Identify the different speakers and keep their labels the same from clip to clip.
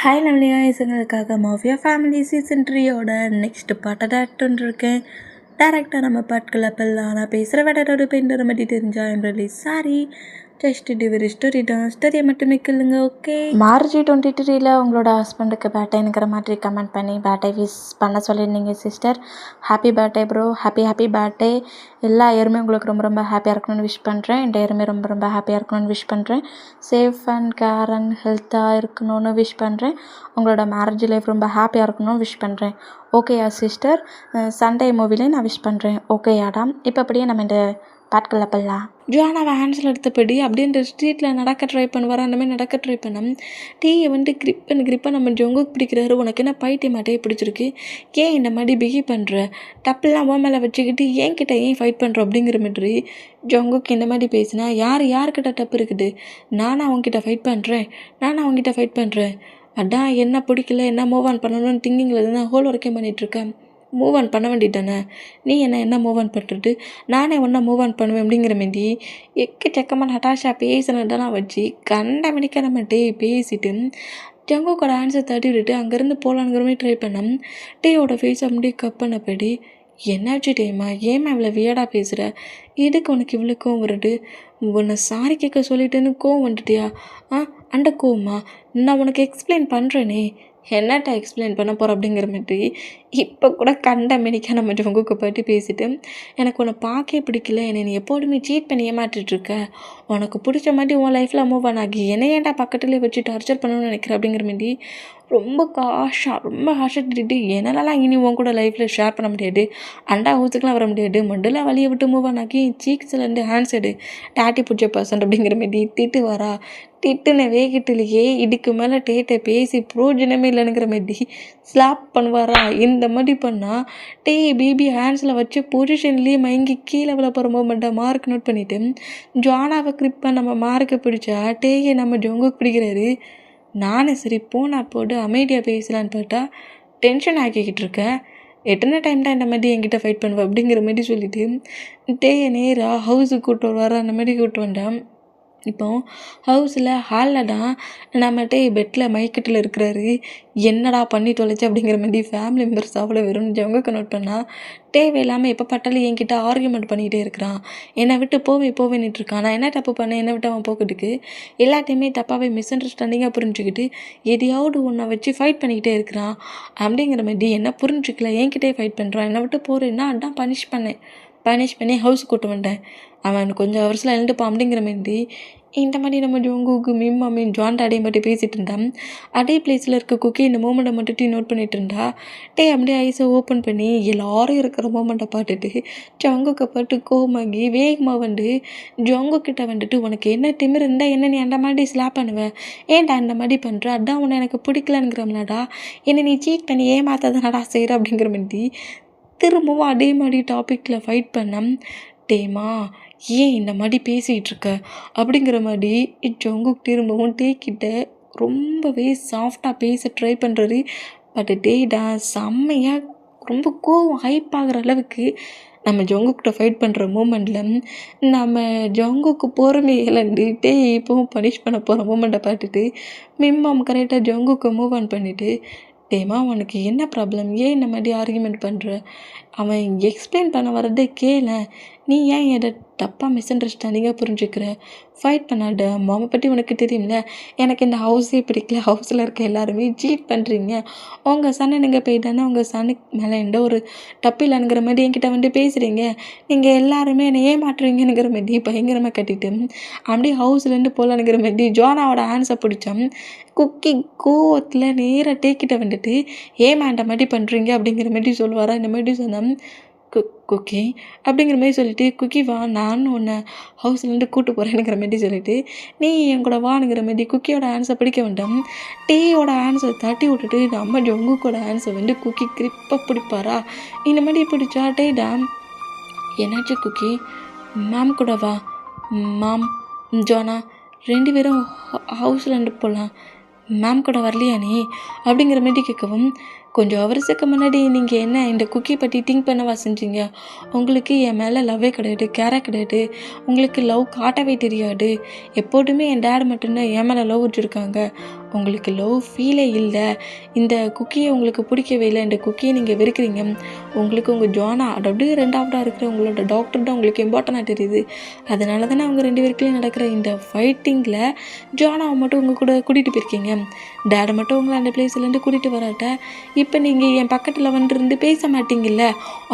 Speaker 1: Hi லவ்லியா இசங்களுக்காக mafia family season 3யோட நெக்ஸ்ட் பாட்டை டேரக்ட் இருக்கேன். டேரக்டாக நம்ம பாட்கள் அப்பெல்லாம் நான் பேசுகிற வேடரோட பெயிண்டரை மட்டி தெரிஞ்சா என் சாரி ஜஸ்ட் டிவரி ஸ்டோரி தான், ஸ்டோரியை மட்டுமே கேளுங்க. ஓகே, மார்ச் 23 உங்களோட ஹஸ்பண்டுக்கு பேர்டேங்கிற மாதிரி கமெண்ட் பண்ணி பேர்டே விஷ் பண்ண சொல்லியிருந்தீங்க sister. Happy birthday bro, happy birthday. எல்லா இயருமே உங்களுக்கு ரொம்ப ரொம்ப ஹாப்பியாக இருக்கணும்னு விஷ் பண்ணுறேன். இந்த இயருமே ரொம்ப ரொம்ப ஹாப்பியாக இருக்கணும்னு விஷ் பண்ணுறேன். சேஃப் அண்ட் கேர் அண்ட் ஹெல்த்தாக இருக்கணும்னு விஷ் பண்ணுறேன். உங்களோட மேரேஜ் லைஃப் ரொம்ப ஹாப்பியாக இருக்கணும்னு விஷ் பண்ணுறேன். ஓகேயா சிஸ்டர்? சண்டே மூவிலே நான் விஷ் பண்ணுறேன். ஓகேயாடா? இப்போ அப்படியே நம்ம இந்த பாட்கள் அப்பெல்லாம் ஜோனாவை ஹேண்ட்ஸில் எடுத்தபடி அப்படியே இந்த ஸ்ட்ரீட்டில் நடக்க ட்ரை பண்ணுவார். அந்த மாதிரி நடக்க ட்ரை பண்ணோம். டீயை வந்துட்டு கிரிப்பாக நம்ம ஜொங்குக்கு பிடிக்கிறாரு. உனக்கு என்ன பைத்தியம் மாட்டையே பிடிச்சிருக்கு? ஏன் இந்த மாதிரி பிஹேவ் பண்ணுற? டப்பெல்லாம் ஓ மேலே வச்சுக்கிட்டு ஏன் கிட்ட ஏன் ஃபைட் பண்ணுறோம் அப்படிங்கிற மாதிரி ஜொங்குக்கு இந்த மாதிரி பேசினா யார்கிட்ட டப்பு இருக்குது? நானும் அவங்ககிட்ட ஃபைட் பண்ணுறேன். அதான் என்ன பிடிக்கல, என்ன மூவ் ஆன் பண்ணணும்னு திங்கிங்கில் தான் ஹோல் ஒர்க்கே பண்ணிகிட்ருக்கேன். மூவ் ஆன் பண்ண வேண்டியதானே? நீ என்ன மூவ் ஆன் பண்ணுறது? நானே ஒன்றா மூவ் ஆன் பண்ணுவேன் அப்படிங்கிற மாரி எக்கச்சக்கமாக நட்டாஷா பேசினதெல்லாம் வச்சு கண்டமணிக்க நம்ம பேசிட்டு ஜங்குக்கோட ஆன்சர் தட்டி விட்டுட்டு அங்கேருந்து போகலான்ங்கிற மாதிரி ட்ரை பண்ணோம். டேயோட ஃபேஸ் அப்படியே கப் பண்ணபடி என்னாச்சு டேமா, ஏமா இவ்வளோ வியடாக பேசுகிற? எதுக்கு உனக்கு இவ்வளோ கோவம் வருது? உன்னை சாரி கேட்க சொல்லிட்டேன்னு கோவம் வந்துட்டியா? அந்த கோவமா? நான் உனக்கு எக்ஸ்பிளைன் பண்ணுறேனே. என்னட்ட எக்ஸ்பிளைன் பண்ண போகிறோம் அப்படிங்கிற மாதிரி இப்போ கூட கண்டமேனிக்காக நம்ம ஜங்குக்கு பற்றி பேசிட்டு எனக்கு உன்னை பார்க்கவே பிடிக்கல, என்னை நீ எப்போதுமே சீட் பண்ணி ஏமாற்றிட்டுருக்க, உனக்கு பிடிச்ச மாதிரி உன் லைஃப்பில் மூவ் ஆன் ஆகி என்னை ஏன்டா பக்கத்துலேயே வச்சு டார்ச்சர் பண்ணணும்னு நினைக்கிறேன் அப்படிங்கிற மாதிரி ரொம்ப ஹாஷாக திட்டு என்னாலலாம் இனி உன் கூட லைஃப்பில் ஷேர் பண்ண முடியாது, அண்டா ஹவுஸுக்கெலாம் வர முடியாது, மண்டெல்லாம் வழியை விட்டு மூவ் ஆன் ஆகி சீக்ஸ்லேருந்து ஹேண்ட்ஸ் எடு டாட்டி பிடிச்ச பர்சன்ட் அப்படிங்கிற மாதிரி திட்டு வரா. திட்டுன வேகத்திலேயே இதுக்கு மேலே டேட்டை பேசி ப்ரோஜனமே இல்லைங்கிற மாதிரி ஸ்லாப் பண்ணுவாரா. இந்த மாதிரி பண்ணால் பேபி ஹேண்ட்ஸில் வச்சு பொசிஷன்லேயே மயங்கி கீழே விழ போகிற மூமெண்ட்டை மார்க் நோட் பண்ணிவிட்டு ஜானாவை கிரிப்பாக நம்ம மார்க்கை பிடிச்சா டேயை நம்ம ஜொங்குக்கு பிடிக்கிறாரு. நானே சரி போனா போட்டு அமைதியாக பேசலான்னு பார்த்தா டென்ஷன் ஆக்கிக்கிட்டு இருக்கேன். எத்தனை டைம் தான் இந்த மாதிரி என்கிட்ட ஃபைட் பண்ணுவேன் அப்படிங்கிற மாதிரி சொல்லிவிட்டு டேயை நேராக ஹவுஸுக்கு கூப்பிட்டு வருவார். அந்த மாதிரி கூப்பிட்டு வந்தேன். இப்போ ஹாலில் தான் நம்மகிட்ட பெட்டில் மயக்கத்தில் இருக்கிறாரு. என்னடா பண்ணி தொலைச்சி அப்படிங்கிற மாதிரி ஃபேமிலி மெம்பர்ஸ் அவ்வளோ வெறும் ஜங்குக்கு நோட் பண்ணால் தேவையில்லாமல் எப்போ பட்டாலும் என்கிட்ட ஆர்கியூமெண்ட் பண்ணிக்கிட்டே இருக்கிறான். என்னை விட்டு போவேன்னுட்டுருக்கான். நான் என்ன தப்பு பண்ணேன்? என்னை விட்டு அவன் போக்கிறதுக்கு எல்லாத்தையுமே தப்பாகவே மிஸ் அண்டர்ஸ்டாண்டிங்காக புரிஞ்சுக்கிட்டு எதையாவது ஒன்றை வச்சு ஃபைட் பண்ணிக்கிட்டே இருக்கிறான் அப்படிங்கிற மாதிரி என்ன புரிஞ்சுக்கல, என்கிட்டே ஃபைட் பண்ணுறான். என்னை விட்டு போகிறேன்னா அதான் பனிஷ் பண்ணி ஹவுஸுக்கு கூட்டு வந்தேன். அவன் கொஞ்சம் ஹவர்ஸில் எழுந்துப்பான் அப்படிங்கிற மாதிரி இந்த மாதிரி நம்ம ஜங்குக்கு மீன் ஜான் அடையை மட்டும் பேசிகிட்டு இருந்தான். அதே பிளேஸில் இருக்க குக்கி இந்த மூமெண்ட்டை மட்டும் நோட் பண்ணிகிட்டு இருந்தா. அப்படியே ஐஸை ஓப்பன் பண்ணி எல்லோரும் இருக்கிற மூமெண்ட்டை பார்த்துட்டு ஜங்குக்கு பாட்டு கோமாகி வேகமாக ஜங்குக்கிட்ட உனக்கு என்ன திமிர் இருந்தால் என்ன நீ அந்த மாதிரி ஸ்லாப் பண்ணுவேன்? ஏன்டா அந்த மாதிரி பண்ணுற? அதான் உன்னை எனக்கு பிடிக்கலங்கிறம்லடா, என்னை நீ சீட் பண்ணி ஏமாத்தாதானடா செய்கிற அப்படிங்கிற மாதிரி திரும்பவும் அதே மாதிரி டாப்பிக்கில் ஃபைட் பண்ண டேமா ஏன் இந்த மாதிரி பேசிகிட்டு இருக்க அப்படிங்கிற மாதிரி ஜங்குக்கு திரும்பவும் டேக்கிட்ட ரொம்பவே சாஃப்டாக பேச ட்ரை பண்ணுறாரு. பட் டேடா செம்மையாக ரொம்ப கோவம் ஹைப் ஆகிற அளவுக்கு நம்ம ஜங்குக்கிட்ட ஃபைட் பண்ணுற மூமெண்ட்டில் நம்ம ஜங்குக்கு பொறுமை இழந்து இப்போவும் பனிஷ் பண்ண போகிற மூமெண்ட்டை பார்த்துட்டு மிம்மாம் கரெக்டாக ஜங்குக்கு மூவ் ஆன் பண்ணிவிட்டு டேமா உனக்கு என்ன ப்ராப்ளம்? ஏன் இந்த மாதிரி ஆர்கியூமெண்ட் பண்ணுற? அவன் எக்ஸ்பிளைன் பண்ண வரதே கேள, நீ ஏன் எதை தப்பாக மிஸ் அண்டர்ஸ்டாண்டிங்காக புரிஞ்சுக்கிற? ஃபைட் பண்ணாட. மாமா பற்றி உனக்கு தெரியும்ல, எனக்கு இந்த ஹவுஸே பிடிக்கல, ஹவுஸில் இருக்க எல்லாருமே சீட் பண்ணுறீங்க, உங்கள் சன்னனுங்க போயிட்டானே உங்கள் சனுக்கு மேலே எந்த ஒரு தப்பு இல்லைங்கிற மாதிரி என்கிட்ட பேசுகிறீங்க, நீங்கள் எல்லாருமே என்னை ஏமாற்றுறீங்கிற மாதிரி பயங்கரமாக கட்டிட்டு அப்படியே ஹவுஸ்லேருந்து போகலான்னுங்கிற மாதிரி ஜோனாவோட ஆன்ஸை பிடிச்சோம். குக்கி கோவத்தில் நேராக டேக்கிட்ட ஏமாண்ட மாதிரி பண்ணுறீங்க அப்படிங்கிற மாதிரி சொல்லுவாரா. இந்த மாதிரி சொன்னோம் குக்கி அப்படிங்கிற மாதிரி சொல்லிட்டு குக்கி வா, நானும் உன்னை ஹவுஸ்லேருந்து கூப்பிட்டு போகிறேன்னுங்கிற மாதிரி சொல்லிட்டு நீ என் கூட வானுங்கிற மாதிரி குக்கியோட ஆன்ஸை பிடிக்க வேண்டாம். டீயோட ஆன்ஸை தட்டி விட்டுட்டு நம்ம ஜங்குக்கோட ஆன்ஸை குக்கி கிரிப்பாக பிடிப்பாரா. இந்த மாதிரி பிடிச்சா டேடா என்னாச்சு குக்கி, மேம் கூட வா, மாம் ஜோனா 2 பேரும் ஹவுஸ்லேருந்து போகலாம், மேம் கூட வரலையா நீ அப்படிங்கிற மாதிரி கேட்கவும் கொஞ்சம் வருஷத்துக்கு முன்னாடி நீங்கள் என்ன இந்த குக்கி பற்றி திங்க் பண்ணவா செஞ்சீங்க? உங்களுக்கு என் மேலே லவ்வே கிடையாது, கேரே கிடையாது, உங்களுக்கு லவ் காட்டவே தெரியாது. எப்போதுமே என் டேட் மட்டும்தான் என் மேலே லவ் வச்சுருக்காங்க. உங்களுக்கு லவ் ஃபீலே இல்லை. இந்த குக்கியை உங்களுக்கு பிடிக்கவே இல்லை, இந்த குக்கியை நீங்கள் வெறுக்கிறீங்க. உங்களுக்கு உங்கள் ஜானா அதாவது ரெண்டாவதாக இருக்கிற உங்களோட டாக்டர் தான் உங்களுக்கு இம்பார்ட்டனாக தெரியுது. அதனால தானே அவங்க 2 பேருக்குள்ளேயும் நடக்கிற இந்த ஃபைட்டிங்கில் ஜானாவை மட்டும் உங்கள் கூட கூட்டிகிட்டு போயிருக்கீங்க. டேடை மட்டும் உங்களை அந்த பிளேஸ்லேருந்து கூட்டிகிட்டு வராட்ட இப்போ நீங்கள் என் பக்கத்தில் வந்துருந்து பேச மாட்டீங்கல்ல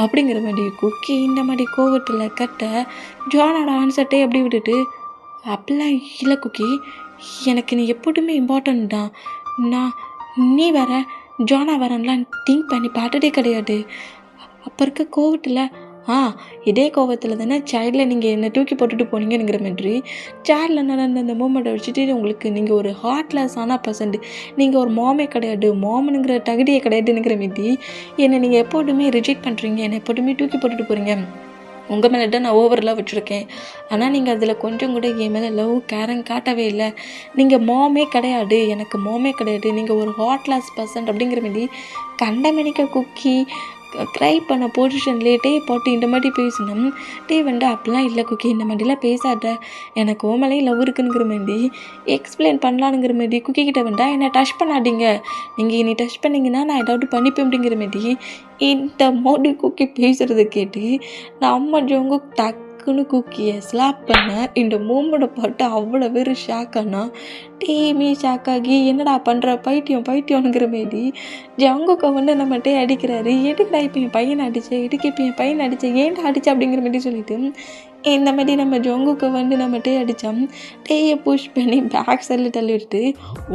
Speaker 1: அப்படிங்கிற மாதிரி குக்கி இந்த மாதிரி கோவத்தில் கட்ட ஜானோட ஆன்சர்ட்டே அப்படி விட்டுட்டு, அப்படிலாம் இல்லை குக்கி, எனக்கு நீ எப்போதுமே இம்பார்ட்டன்ட் தான். நான் நீ வேற ஜானா வரன்லாம் திங்க் பண்ணி பார்த்ததே கிடையாது. அப்போ இருக்க கோவத்தில் இதே கோவத்தில் தானே சைல்டில் நீங்கள் என்னை தூக்கி போட்டுட்டு போனீங்கங்கிற மாதிரி சைல்டில் நடந்த அந்த மூமெண்ட்டை வச்சுட்டு உங்களுக்கு நீங்கள் ஒரு ஹார்ட்லெஸ் ஆன பர்சன்ட், நீங்கள் ஒரு மாமே கிடையாது, மாமனுங்கிற தகுதியே கிடையாதுங்கிற மாதிரி என்னை நீங்கள் எப்போதுமே ரிஜெக்ட் பண்ணுறீங்க, என்னை எப்போதுமே தூக்கி போட்டுட்டு போகிறீங்க. உங்கள் மேலே தான் நான் ஓவரெலாம் வச்சுருக்கேன். ஆனால் நீங்கள் அதில் கொஞ்சம் கூட என் மேலே லவ் கேரங் காட்டவே இல்லை. நீங்கள் மாமே கிடையாது, எனக்கு மாமே கிடையாது, நீங்கள் ஒரு ஹார்ட்லெஸ் பர்சன்ட் அப்படிங்கிற மாதிரி கண்டமெனிக்க குக்கி க்ரை பண்ண பொசிஷன்லேயே டே போட்டு இந்த மாதிரி பேசணும். டே அப்படிலாம் இல்லை குக்கி, இந்த மாதிரிலாம் பேசாத, எனக்கு ஓமலையும் லவ் இருக்குங்கிற மாதிரி எக்ஸ்பிளைன் பண்ணலானுங்கிற மாதிரி குக்கி கிட்ட என்னை டச் பண்ணாதீங்க, நீங்கள் இனி டச் பண்ணிங்கன்னா நான் ஏதாவது பண்ணிப்பேன் அப்படிங்கிற மாதிரி இந்த மாதிரி குக்கி பேசுகிறத கேட்டு நம்ம ஜோங்க டக்குன்னு குக்கியை ஸ்லாப் பண்ண இந்த மூமெண்ட்டை பார்த்து அவ்வளோ பேர் ஷாக் ஆனா டீமே ஷாக் ஆகி என்னடா பண்ணுற பைத்தியம்ங்கிற மாரி ஜங்குக்கை நம்மகிட்டே அடிக்கிறாரு. எதுக்குடா இப்போ என் பையனை அடித்தேன், எதுக்கு இப்போ என் பையனை அடித்தேன், ஏன்டா அடித்தேன் அப்படிங்கிற மாதிரி சொல்லிட்டு இந்த மாதிரி நம்ம ஜங்குக்கை நம்மகிட்டே அடித்தோம். டேயை புஷ் பண்ணி பேக் சைடில் தள்ளிவிட்டு,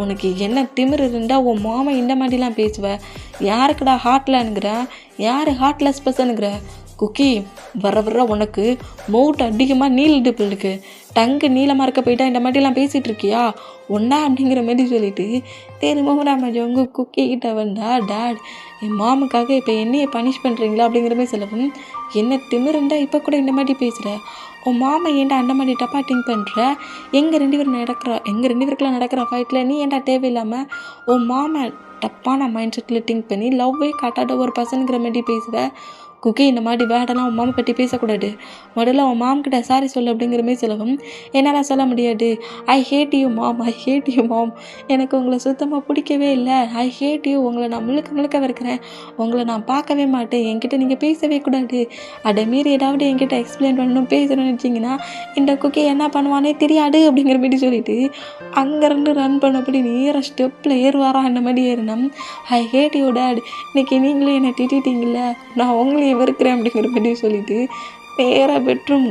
Speaker 1: உனக்கு என்ன திமிரு இருந்தால் உன் மாமா இந்த மாதிரிலாம் பேசுவேன், யாருக்குடா ஹார்ட்லனுங்கிற, யார் ஹார்ட்லெஸ் பர்சனுங்கிற, குக்கி வர உனக்கு மவுட் அதிகமாக நீளுது பிள்ளைக்கு, டங்கு நீளமாக இருக்க போயிட்டா இந்த மாதிரிலாம் பேசிகிட்டு இருக்கியா ஒன்றா அப்படிங்கிற மாதிரி சொல்லிட்டு திரும்பவும் நம்ம ஜங்கு குக்கி கிட்ட வந்தா, டேட் என் மாமுக்காக இப்போ என்னையை பனிஷ் பண்ணுறீங்களா அப்படிங்கிற மாதிரி சொல்லவும், என்ன திமிருந்தா இப்போ கூட இந்த மாதிரி பேசுகிற, உன் மாமா ஏன்டா அந்த மாதிரி டப்பா திங்க் பண்ணுற, எங்கள் 2 பேருக்குலாம் நடக்கிற ஃபைட்டில் நீ ஏன்டா தேவையில்லாமல் உன் மாமா தப்பான மைண்ட் செட்டில் திங்க் பண்ணி லவ்வே காட்டாத ஒரு பர்சனுங்கிற மாதிரி பேசுவேன். குக்கி இந்த மாதிரி வேடெல்லாம் உன் மாமா பற்றி பேசக்கூடாது, முதல்ல உன் மாம்கிட்ட சாரி சொல்லு அப்படிங்கிற மாதிரி சொல்லவும், என்னால் சொல்ல முடியாது, ஐ ஹேட் யூ மாம், எனக்கு உங்களை சுத்தமாக பிடிக்கவே இல்லை, ஐ ஹேட் யூ, உங்களை நான் முழுக்க வைக்கிறேன், உங்களை நான் பார்க்கவே மாட்டேன், என்கிட்ட நீங்கள் பேசவே கூடாது, அதை மீறி ஏதாவது என்கிட்ட எக்ஸ்பிளைன் பண்ணணும் பேசணும்னு வச்சிங்கன்னா இந்த குக்கி என்ன பண்ணுவானே தெரியாது அப்படிங்கிற மாதிரி சொல்லிட்டு அங்கேருந்து ரன் பண்ணபடி நேராக ஸ்டெப்பில் ஏறுவாரா அந்த மாதிரி ஏறினோம். ஐ ஹேட் யூ டேட், இன்றைக்கி நீங்களே என்னை திட்டிட்டீங்கள, நான் உங்களையும் வெறுக்கிறேன் அப்படிங்கிற மாதிரி சொல்லிட்டு நேராக பெட்ரூம்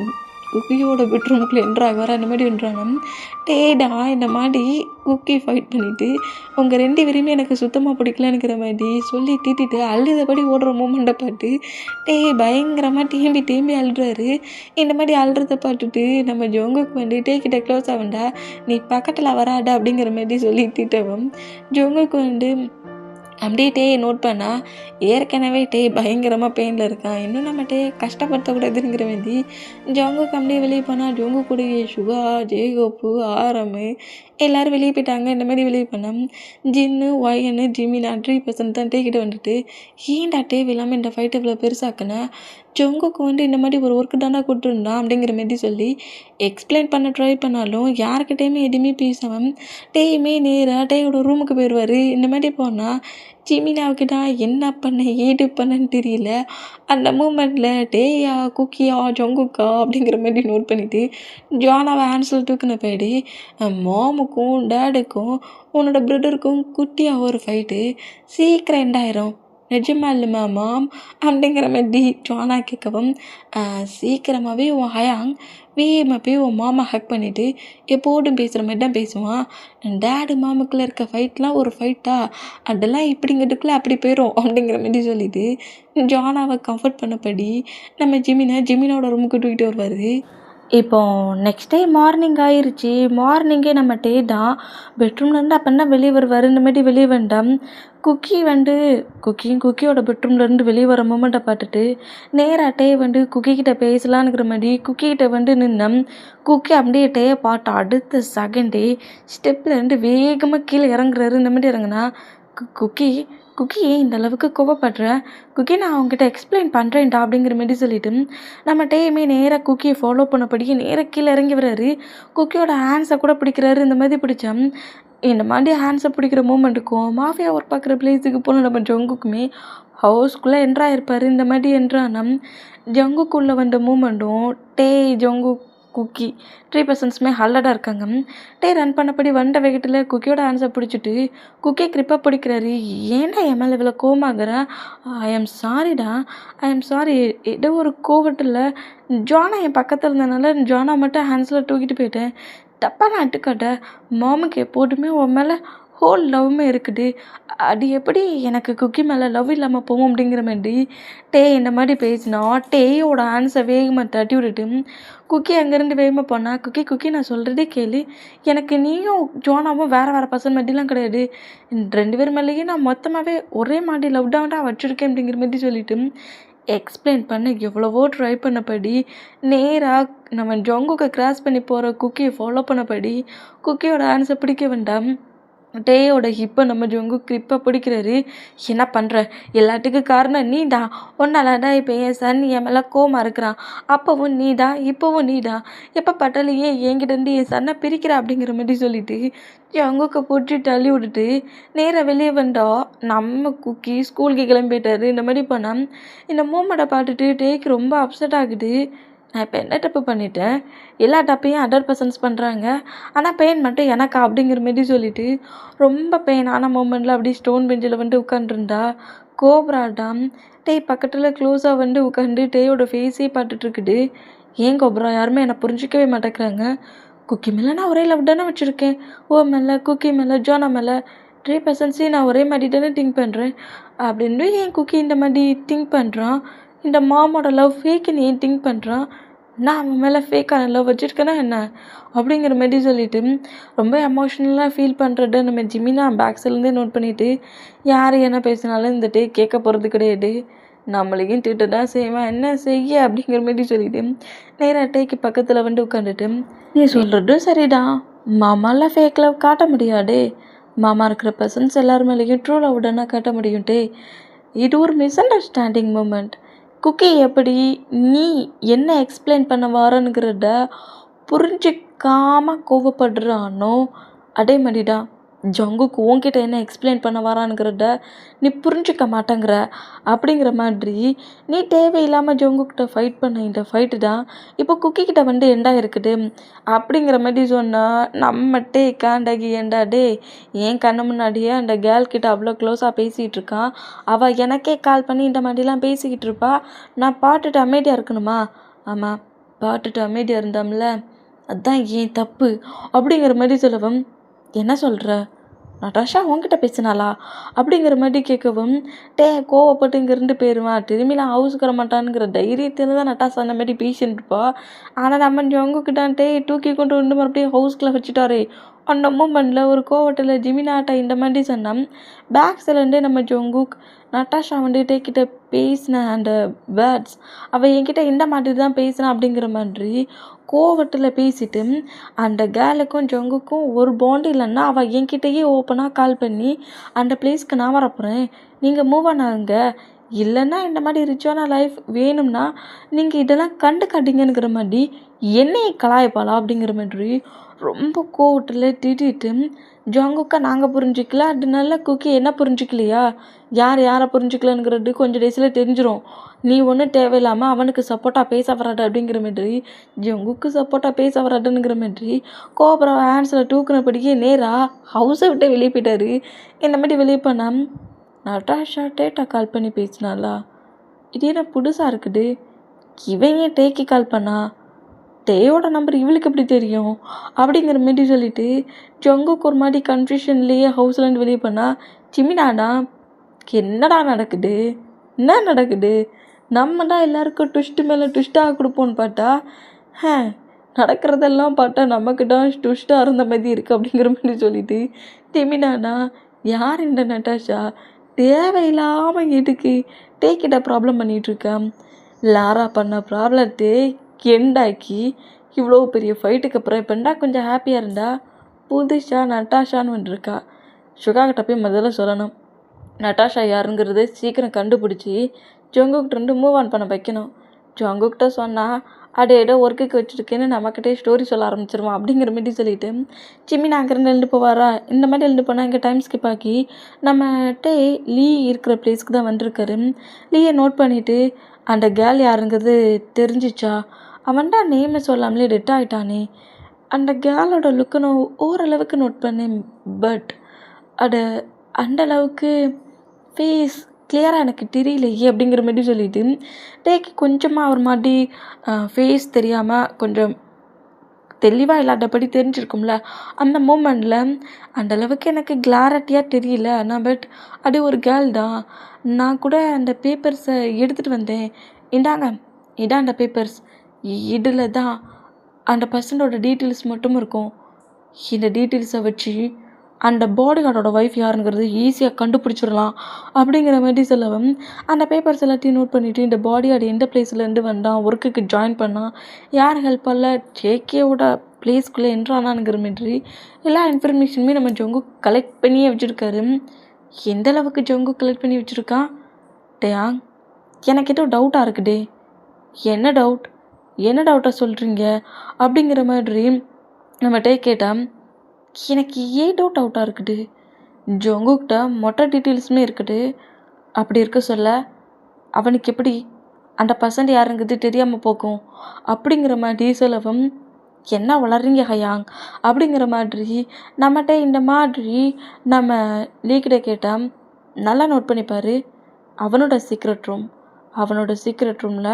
Speaker 1: குக்கியோட பெட்ரூமுக்குள்ளே என்ட்ராக அந்த மாதிரி என்றாங்க. டேடா இந்த மாதிரி குக்கி ஃபைட் பண்ணிவிட்டு உங்கள் 2 பேரையுமே எனக்கு சுத்தமாக பிடிக்கலனுங்கிற மாதிரி சொல்லி திட்டிட்டு அழுதபடி ஓடுற மூமெண்ட்டை பார்த்து பயங்கரமாக தேம்பி அழுறாரு. இந்த மாதிரி அழுறதை பார்த்துட்டு நம்ம ஜோங்குக்கு கிட்ட க்ளோஸ் ஆகண்டா, நீ பக்கத்தில் வராடா அப்படிங்கிற மாதிரி சொல்லி திட்டவும் ஜோங்குக்கு அப்படியே நோட் பண்ணால் ஏற்கனவே பயங்கரமாக பெயினில் இருக்கான், இன்னும் நம்ம கஷ்டப்படுத்தக்கூடாதுங்கிற மாதிரி ஜங்குக்கு அப்படியே வெளியே போனால் ஜங்கு கூடிய சுகா, ஜேகோப்பு, ஆரமு எல்லோரும் வெளியே போயிட்டாங்க. இந்த மாதிரி வெளியே போனால் ஜின்னு, ஒயனு, ஜிமின் 3% தான் கிட்ட வந்துட்டு ஏன்டா இல்லாமல் இந்த ஃபைட் இவ்வளோ பெருசாக்குன்னா ஜங்குக்கு இந்த மாதிரி ஒரு ஒர்க்கு தானே கொடுத்துருந்தான் அப்படிங்கிற மாதிரி சொல்லி எக்ஸ்பிளைன் பண்ண ட்ரை பண்ணாலும் யார்கிட்டையுமே எதுவுமே பேசாமல் நேராக டேயோட ரூமுக்கு போயிடுவார். இந்த மாதிரி போனால் ஜிமினாவுக்கு தான் என்ன பண்ண ஏது பண்ணன்னு தெரியல. அந்த மூமெண்ட்டில் டேயா குக்கியா ஜங்குக்கா அப்படிங்கிற மாதிரி நோட் பண்ணிவிட்டு ஜானாவை ஹேண்ட்ஸில் தூக்கின போயிடு மாமுக்கும் டேடுக்கும் உன்னோட பிரதருக்கும் குட்டியாக ஒரு ஃபைட்டு சீக்கிரம் எண்டாயிரும், நிஜமா இல்லைம்மா மாம் அப்படிங்கிற மாதிரி ஜானா கேட்கவும், சீக்கிரமாகவே உன் ஹயாங் வேகமாக போய் உன் மாமா ஹக் பண்ணிவிட்டு எப்போதும் பேசுகிற மாதிரி தான் பேசுவான், டேடு மாமுக்குள்ளே இருக்க ஃபைட்லாம் ஒரு ஃபைட்டா, அதெல்லாம் இப்படிங்கிறதுக்குள்ளே அப்படி போயிடும் அப்படிங்கிற மாதிரி சொல்லிவிட்டு ஜானாவை கம்ஃபர்ட் பண்ணபடி நம்ம ஜிமினோட ரூமுக்கு தூக்கிட்டு வருவார். இப்போ நெக்ஸ்ட் டே மார்னிங் ஆயிடுச்சு. மார்னிங்கே நம்ம தான் பெட்ரூம்லேருந்து அப்போ வெளியே வருவார். இந்த மாதிரி வெளியே வேண்டாம் குக்கியோட பெட்ரூம்லேருந்து வெளியே வர மூமெண்ட்டை பார்த்துட்டு நேராக குக்கிக்கிட்ட பேசலான்னுங்கிற மாதிரி குக்கிக்கிட்ட நின்னோம். குக்கி அப்படியே பார்த்து அடுத்த செகண்டே ஸ்டெப்லேருந்து வேகமாக கீழே இறங்குறாரு. இந்த மாதிரி இறங்குனா குக்கி குக்கி ஏன் இந்த அளவுக்கு கோவப்படுற? குக்கி நான் அவங்ககிட்ட எக்ஸ்பிளைன் பண்ணுறேன்டா அப்படிங்கிற மாரி சொல்லிட்டு நம்ம டேயுமே நேராக குக்கியை ஃபாலோ பண்ணபடியே நேராக கீழே இறங்கி வர்றாரு. குக்கியோட ஹேண்ட்ஸை கூட பிடிக்கிறாரு. இந்த மாதிரி பிடிச்சா இந்த மாதிரி ஹேண்ட்ஸை பிடிக்கிற மூமெண்ட்டுக்கும் மாஃபியா ஒர்க் பார்க்குற பிளேஸுக்கு போன நம்ம ஜங்குக்குமே ஹவுஸ்குள்ளே என்ட்ராயிருப்பார். இந்த மாதிரி என்ட்ரானா ஜங்குக்குள்ளே வந்த மூமெண்ட்டும் ஜங்கு குக்கி 3 பர்சன்ட்ஸுமே ஹல்லடாக இருக்காங்க. ரன் பண்ணபடி வந்த வேகத்தில் குக்கியோட ஆன்சரை பிடிச்சிட்டு குக்கியை கிரிப்பாக பிடிக்கிறாரு. ஏன்டா என் மேலே இவ்வளோ கோவமாகறேன்? ஐ எம் சாரிடா, ஐ எம் சாரி. ஏதோ ஒரு கோவத்தில் ஜானா என் பக்கத்தில் இருந்தனால ஜானா மட்டும் ஹேண்ட்ஸில் தூக்கிட்டு போயிட்டேன். தப்பாக நான் எடுத்துக்காட்ட. மாமுக்கு எப்போதுமே உன் மேலே ஹோல் லவ்வுமே இருக்குது. அது எப்படி எனக்கு குக்கி மேலே லவ் இல்லாமல் போவோம் அப்படிங்கிற மாதிரி இந்த மாதிரி பேசினா டேயோட ஆன்ஸை வேகமாக தட்டி விட்டுட்டு குக்கி அங்கேருந்து வேகமாக போனா. குக்கி நான் சொல்கிறதே கேளு. எனக்கு நீயும் ஜோனாவும் வேறு பர்சன் மாதிரிலாம் கிடையாது. 2 பேர் மேலேயும் நான் மொத்தமாகவே ஒரே மாதிரி லவ் தான் வச்சுருக்கேன் அப்படிங்கிற மாதிரி சொல்லிட்டு எக்ஸ்பிளைன் பண்ண எவ்வளவோ ட்ரை பண்ணபடி நேராக நம்ம ஜங்குக்கு கிராஸ் பண்ணி போகிற குக்கியை ஃபாலோ பண்ணபடி குக்கியோட ஆன்ஸை பிடிக்க வேண்டாம். டேயோட ஹிப்பை நம்ம ஜங்கு கிரிப்பாக பிடிக்கிறாரு. என்ன பண்ணுற? எல்லாத்துக்கும் காரணம் நீ தான். ஒன்னாலதான் இப்போ என் சன் என் மேலே கோமா இருக்கிறான். அப்போவும் நீ தான், இப்போவும் நீ தான். எப்போ பட்டாலையே என்கிட்டேருந்து என் சன்னை பிரிக்கிற அப்படிங்கிற மாதிரி சொல்லிட்டு ஜங்குக்கு பிடிச்சி தள்ளி விட்டுட்டு நேராக வெளியே வந்தோம். நம்ம குக்கி ஸ்கூலுக்கு கிளம்பிட்டாரு. இந்த மாதிரி போனால் இந்த மூமெண்ட்டை பார்த்துட்டு டேக்கு ரொம்ப அப்செட் ஆகுது. நான் இப்போ என்ன தப்பு பண்ணிட்டேன்? எல்லா தப்பையும் அதர் பர்சன்ஸ் பண்ணுறாங்க, ஆனால் பெயின் மட்டும் எனக்கா அப்படிங்கிற மாரி சொல்லிட்டு ரொம்ப பெயினான மூமெண்ட்டில் அப்படியே ஸ்டோன் பெஞ்சில் வந்து உட்காந்துருந்தா. கோப்ராடாம் பக்கத்தில் க்ளோஸாக வந்து உட்காந்து டேயோட ஃபேஸே பார்த்துட்ருக்குது. ஏன் கோப்ரா யாருமே என்னை புரிஞ்சிக்கவே மாட்டேங்கிறாங்க. குக்கி மேலே நான் ஒரே லவ் தானே வச்சுருக்கேன். ஓ மேலே, குக்கி மேலே, ஜோனா மேலே 3 பர்சன்ட்ஸையும் நான் ஒரே மாதிரி தானே திங்க் பண்ணுறேன். அப்படின்னு ஏன் குக்கி இந்த மாதிரி திங்க் பண்ணுறான்? இந்த மாமோட லவ் ஃபேக்குன்னு ஏன் திங்க் பண்ணுறான்? நான் அவன் மேலே ஃபேக்கான லவ் வச்சுருக்கேன்னா என்ன அப்படிங்கிற மாதிரி சொல்லிவிட்டு ரொம்ப எமோஷ்னலாக ஃபீல் பண்ணுறத நம்ம ஜிமினா பேக்ஸ்லேருந்தே நோட் பண்ணிவிட்டு யார் என்ன பேசினாலும் இந்த டே கேட்க போகிறது கிடையாது. நம்மளையும் திட்டு தான் செய்வேன், என்ன செய்ய அப்படிங்கிற மாதிரி சொல்லிவிட்டு நேராக டேக்கு பக்கத்தில் வந்து உட்காந்துட்டு நீ சொல்கிறதும் சரிதான், மாமாலாம் ஃபேக் லவ் காட்ட முடியாது. மாமா இருக்கிற பர்சன்ஸ் எல்லார் மேலேயும் ட்ரூ லவ் தானே காட்ட முடியும். இது ஒரு மிஸ் அண்டர்ஸ்டாண்டிங் மூமெண்ட். குக்கி எப்படி நீ என்ன எக்ஸ்பிளைன் பண்ண வரனுங்கிறத புரிஞ்சிக்காமல் கோவப்படுறானோ அதே மாதிரி தான் ஜங்குக்கு உன்கிட்ட என்ன எக்ஸ்பிளைன் பண்ண வரானுங்கிறத நீ புரிஞ்சிக்க மாட்டேங்கிற. அப்படிங்கிற மாதிரி நீ தேவையில்லாமல் ஜங்குக்கிட்ட ஃபைட் பண்ண இந்த ஃபைட்டு தான் இப்போ குக்கிக்கிட்ட வந்து எண்டா இருக்குது அப்படிங்கிற மாதிரி சொன்னால் நம்ம காண்டாகி ஏண்டா ஏன் கண்ணு முன்னாடியே அந்த கேர்ள்கிட்ட அவ்வளோ க்ளோஸாக பேசிகிட்டு இருக்கான். அவள் எனக்கே கால் பண்ணி இந்த மாதிரிலாம் பேசிக்கிட்டு இருப்பா. நான் பாட்டுட்டு அமைதியாக இருக்கணுமா? ஆமாம், பாட்டுட்டு அமைதியாக இருந்தோம்ல, அதுதான் ஏன் தப்பு அப்படிங்கிற மாதிரி சொல்லவும் என்ன சொல்கிற? நட்டாஷா உன்கிட்ட பேசினாளா அப்படிங்கிற மாதிரி கேட்கவும் கோவப்பட்டு இங்கேருந்து போயிடுவான். திரும்பிலாம் ஹவுஸுக்கு வர மாட்டானுங்கிற தைரியத்தில் தான் நட்டாஷா அந்த மாதிரி பேசின்னு இருப்பா. ஆனால் நம்ம ஜங்குக்கிட்டான்ட்டே தூக்கி கொண்டு வந்து மறுபடியும் ஹவுஸ்குள்ளே வச்சுட்டாரே. அந்த மூமெண்ட்டில் ஒரு கோவத்தில் ஜிமினாட்டா இந்த மாதிரி சொன்னான். பேக் சைட்லேருந்தே நம்ம ஜங்குக் நட்டாஷா வந்துட்டே கிட்ட பேசின அந்த வேர்ட்ஸ் அவள் என்கிட்ட இந்த மாதிரி தான் பேசினான் அப்படிங்கிற மாதிரி கோவத்தில் பேசிட்டு அந்த கேர்ளுக்கும் ஜங்குக்கும் ஒரு பாண்டு இல்லைன்னா அவள் என்கிட்டயே ஓப்பனாக கால் பண்ணி அந்த பிளேஸ்க்கு நான் வரப்போகிறேன், நீங்கள் மூவ் ஆன் ஆகுங்க, இல்லைன்னா இந்த மாதிரி ரிச்சான லைஃப் வேணும்னா நீங்கள் இதெல்லாம் கண்டுக்காட்டீங்கிற மாதிரி என்னையை கலாய்ப்பாளா அப்படிங்கிற மாதிரி ரொம்ப கோவத்தில் திட்டிட்டு ஜங்குக்கா நாங்கள் புரிஞ்சிக்கல, அதனால குக்கி என்ன புரிஞ்சிக்கலையா? யாரை புரிஞ்சிக்கலங்கிறது கொஞ்சம் டேஸில் தெரிஞ்சிடும். நீ ஒன்றும் தேவையில்லாமல் அவனுக்கு சப்போர்ட்டாக பேச வராது அப்படிங்கிற மாதிரி ஜங்குக்கு சப்போர்ட்டாக பேச வராதுங்கிற மாதிரி கோபுரம் ஹேண்ட்ஸில் தூக்குனபடியே நேராக ஹவுஸை விட்டு வெளியே போயிட்டாரு. இந்த மாதிரி வெளியே போனால் நட்டாஷா டேட்டா கால் பண்ணி பேசினாலா? இது என்ன புதுசாக இருக்குது? இவன் ஏன் டேக்கு கால் பண்ணா? டேயோட நம்பர் இவளுக்கு எப்படி தெரியும் அப்படிங்கிற மாரி சொல்லிட்டு ஜங்குக்கு ஒரு மாதிரி கன்ஃபியூஷன்லேயே ஹவுஸ்லேருந்து வெளியே பண்ணால் ஜிமினாடா என்னடா நடக்குது, என்ன நடக்குது? நம்ம தான் எல்லாருக்கும் ட்விஸ்ட்டு மேலே ட்விஸ்ட்டாக கொடுப்போன்னு பார்த்தா நடக்கிறதெல்லாம் பார்த்தா நமக்கு தான் ட்விஸ்ட்டாக இருந்த மாதிரி இருக்குது அப்படிங்கிற மாதிரி சொல்லிட்டு ஜிமினாடா யார் இந்த நட்டாஷா தேவையில்லாமல் எதுக்கு டேக்கிட்ட ப்ராப்ளம் பண்ணிகிட்ருக்கேன். லாரா பண்ண ப்ராப்ளத்தை எண்டாக்கி இவ்வளோ பெரிய ஃபைட்டுக்கு அப்புறம் இப்போண்டா கொஞ்சம் ஹாப்பியாக இருந்தால் புதுசாக நட்டாஷான்னு வந்துருக்கா. சுகா கிட்ட போய் முதல்ல சொல்லணும். நட்டாஷா யாருங்கிறது சீக்கிரம் கண்டுபிடிச்சி ஜங்குக்கிட்ட மூவ் ஆன் பண்ண வைக்கணும். ஜங்குக்கிட்ட சொன்னால் ஏதோ ஒர்க்குக்கு வச்சுருக்கேன்னு நம்மக்கிட்டே ஸ்டோரி சொல்ல ஆரம்பிச்சிருவான் அப்படிங்கிற மாதிரி சொல்லிவிட்டு சிம்மி நான் அங்கேருந்து எழுந்து போவாரா, இந்த மாதிரி எழுந்து போனால் இங்கே டைம் ஸ்கிப் ஆக்கி நம்மகிட்டே லீ இருக்கிற பிளேஸ்க்கு தான் வந்திருக்காரு. லீயை நோட் பண்ணிவிட்டு அந்த கேர்ள் யாருங்கிறது தெரிஞ்சிச்சா, அவன்டா நேமை சொல்லாமலே டெட் ஆகிட்டானே. அந்த கேர்ளோட லுக்கை நான் ஓரளவுக்கு நோட் பண்ணேன். பட் அந்த அளவுக்கு ஃபேஸ் கிளியராக எனக்கு தெரியலையே அப்படிங்கிற மாதிரி சொல்லிவிட்டு டேக்கு கொஞ்சமாக ஒரு மாதிரி ஃபேஸ் தெரியாமல் கொஞ்சம் தெளிவாக இல்லாதபடி தெரிஞ்சிருக்கும்ல. அந்த மூமெண்ட்டில் அந்தளவுக்கு எனக்கு கிளாரிட்டியாக தெரியல. ஆனால் பட் ஒரு கேர்ள் தான். நான் கூட அந்த பேப்பர்ஸை எடுத்துகிட்டு வந்தேன். இதான் அந்த பேப்பர்ஸ். இதில் தான் அந்த பர்சனோட டீட்டெயில்ஸ் மட்டும் இருக்கும். இந்த டீட்டெயில்ஸை வச்சு அந்த பாடி கார்டோட ஒய்ஃப் யாருங்கிறது ஈஸியாக கண்டுபிடிச்சிடலாம் அப்படிங்கிற மாதிரி சொல்லவும் அந்த பேப்பர்ஸ் எல்லாத்தையும் நோட் பண்ணிவிட்டு இந்த பாடி எந்த பிளேஸ்லேருந்து வந்தான், ஒர்க்குக்கு ஜாயின் பண்ணான், யார் ஹெல்ப் பண்ணல, ஜேகேவோட பிளேஸ்க்குள்ளே என்ட்ரானானுங்கிற மாதிரி எல்லா இன்ஃபர்மேஷனுமே நம்ம ஜங்கு கலெக்ட் பண்ணியே வச்சுருக்காரு. எந்த அளவுக்கு ஜங்கு கலெக்ட் பண்ணி வச்சுருக்கான் டேயாங், எனக்கு ஏதோ டவுட்டாக இருக்குடே. என்ன டவுட்டாக சொல்கிறீங்க அப்படிங்கிற மாதிரி நம்மகிட்டே கேட்டால் எனக்கு ஏதோ டவுட்டாக இருக்குது. ஜங்குக்கிட்ட மொட்டை டீட்டெயில்ஸுமே இருக்குது. அப்படி இருக்க சொல்ல அவனுக்கு எப்படி அந்த பர்சன்ட் யாருங்கிறது தெரியாமல் போகும் அப்படிங்கிற மாதிரி சொல்லவும் என்ன வளர்றீங்க ஹயாங் அப்படிங்கிற மாதிரி நம்மகிட்ட இந்த மாதிரி நம்ம லீக்கிட்ட கேட்டால் நல்லா நோட் பண்ணிப்பார். அவனோட சீக்ரெட் ரூமில்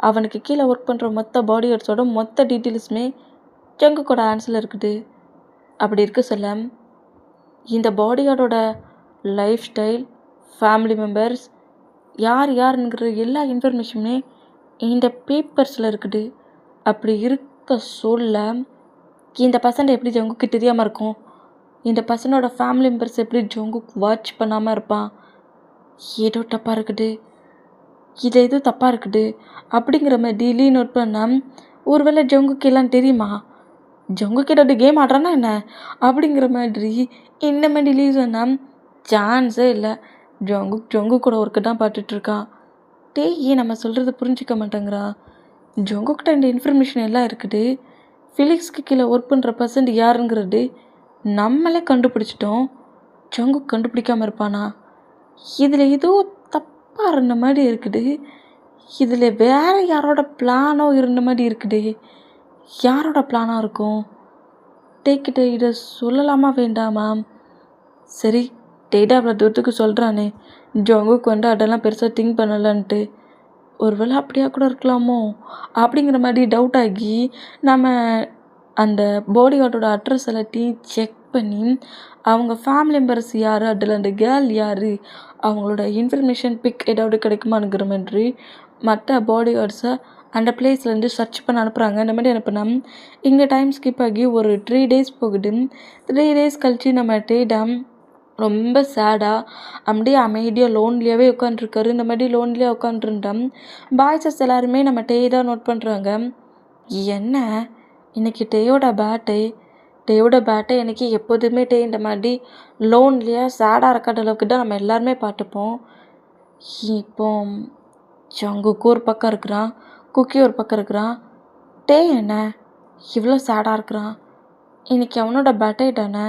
Speaker 1: அவனுக்கு கீழே ஒர்க் பண்ணுற மொத்த பாடி கார்ட்ஸோட மொத்த டீட்டெயில்ஸுமே ஜங்குக்கோட ஆன்சரில் இருக்குது. அப்படி இருக்க சொல்ல இந்த பாடி கார்டோட லைஃப் ஸ்டைல், ஃபேமிலி மெம்பர்ஸ், யாருங்கிற எல்லா இன்ஃபர்மேஷனுமே இந்த பேப்பர்ஸில் இருக்குது. அப்படி இருக்க சொல்ல இந்த பர்சன்ட் எப்படி ஜங்குக்கு தெரியாமல் இருக்கும், இந்த பர்சனோட ஃபேமிலி மெம்பர்ஸ் எப்படி ஜங்குக்கு வாட்ச் பண்ணாமல் இருப்பான். ஏதோ தப்பாக இருக்குது, இதில் எதுவும் தப்பாக இருக்குது அப்படிங்கிற மாதிரி டெய்லி நோட் பண்ணால் ஒருவேளை ஜங்குக்கு எல்லாம் தெரியுமா, ஜங்குக்கு ஏதாவது கேம் ஆடுறான்னா என்ன அப்படிங்கிற மாதிரி இந்த மாதிரி லீவ் சொன்னால் சான்ஸே இல்லை. ஜங்கு கூட ஒர்க்கு தான் பார்த்துட்ருக்கான். ஏன் நம்ம சொல்கிறத புரிஞ்சிக்க மாட்டேங்கிறா. ஜங்குக்கிட்ட இந்த இன்ஃபர்மேஷன் எல்லாம் இருக்குது. ஃபிலிக்ஸ்க்கு கீழே ஒர்க் பண்ணுற பர்சன்ட் யாருங்கிறது நம்மளே கண்டுபிடிச்சிட்டோம். ஜங்கு கண்டுபிடிக்காமல் இருப்பானா. இதில் ஏதோ தப்பாக இருந்த மாதிரி இருக்குது. இதில் வேறு யாரோட பிளானோ இருந்த மாதிரி இருக்குது. யாரோட பிளானாக இருக்கும். டேக்கிட்ட இதை சொல்லலாமா வேண்டாமா. சரி டேட்டா அவ்வளோ தூரத்துக்கு சொல்கிறானே, ஜங்குக்கு அதெல்லாம் பெருசாக திங்க் பண்ணலான்ட்டு ஒருவேளை அப்படியா கூட இருக்கலாமோ அப்படிங்கிற மாதிரி டவுட் ஆகி நம்ம அந்த பாடி கார்டோட அட்ரஸ் எல்லாத்தையும் செக் பண்ணி அவங்க ஃபேமிலி மெம்பர்ஸ் யார், அதில் அந்த கேர்ள் யார், அவங்களோட இன்ஃபர்மேஷன் பிக் ஏதாவது கிடைக்குமானுங்கிற மாதிரி மற்ற பாடி கார்ட்ஸை அந்த பிளேஸ்லேருந்து சர்ச் பண்ண அனுப்புகிறாங்க. இந்த மாதிரி அனுப்புனா இங்கே டைம் ஸ்கிப் ஆகி ஒரு 3 days போகுது. 3 days கழித்து நம்ம டேடாம் ரொம்ப சேடாக அப்படியே அமைதியாக லோன்லியாகவே உட்காண்ட்ருக்காரு. இந்த மாதிரி லோன்லியாக உட்காண்ட்ருந்தோம். பாய்ஸஸ் எல்லாருமே நம்ம டே தான் நோட் பண்ணுறாங்க. என்ன இன்றைக்கி டேயோட பேட்டை எனக்கு எப்போதுமே டே இந்த மாதிரி லோன்லியாக சேடாக இருக்காத அளவுக்கு தான் நம்ம எல்லாருமே பார்த்துப்போம். இப்போ ஜங்குக்கு ஒரு பக்கம் இருக்கிறான், குக்கி ஒரு பக்கம் இருக்கிறான். டே என்ன இவ்வளோ சேடாக இருக்கிறான். இன்றைக்கி அவனோட பேட்டை தானே.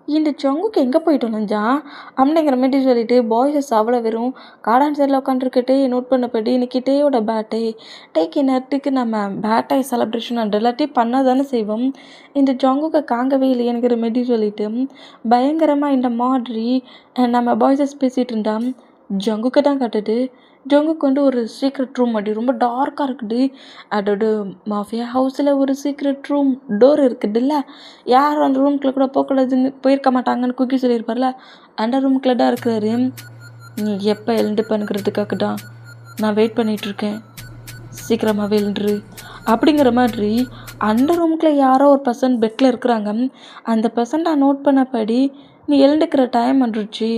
Speaker 1: இந்த ஜங்குக்கு எங்கே போயிட்டு வந்தான் அப்படிங்கிற மாதிரி சொல்லிட்டு பாய்ஸஸ் அவ்வளோ வெறும் கார்டன் சைடில் உட்காந்துருக்கிட்டே நோட் பண்ணப்படி இன்றைக்கி டேயோட டேக்கு நேரத்துக்கு நம்ம பேட்டை செலப்ரேஷன் அந்த எல்லாத்தையும் பண்ண தானே செய்வோம். இந்த ஜங்குக்கு காங்கவே இல்லையேங்கிற மாதிரி சொல்லிட்டு பயங்கரமாக இந்த மாதிரி நம்ம பாய்ஸஸ் பேசிகிட்டு இருந்தான். ஜங்குக்கு தான் கட்டுது. ஜங்குக்கு ஒரு சீக்ரெட் ரூம் அப்படி ரொம்ப டார்க்காக இருக்குது. அதோட மாஃபியா ஹவுஸில் ஒரு சீக்ரெட் ரூம் டோர் இருக்குதுல்ல, யாரும் அந்த ரூம்குள்ளே கூட போகக்கூடாதுன்னு போயிருக்க மாட்டாங்கன்னு குக்கி சொல்லியிருப்பார்ல, அந்த ரூம்குள்ளே தான் இருக்கிறாரு. நீ எப்போ எழுந்து பண்ணுறதுக்காக தான் நான் வெயிட் பண்ணிகிட்ருக்கேன், சீக்கிரமாகவே எழுந்துரு அப்படிங்கிற மாதிரி அந்த ரூம்குள்ளே யாரோ ஒரு பர்சன் பெட்டில் இருக்கிறாங்க. அந்த பர்சன் நான் நோட் பண்ணபடி நீ எழுந்துக்கிற டைம் வந்துடுச்சு,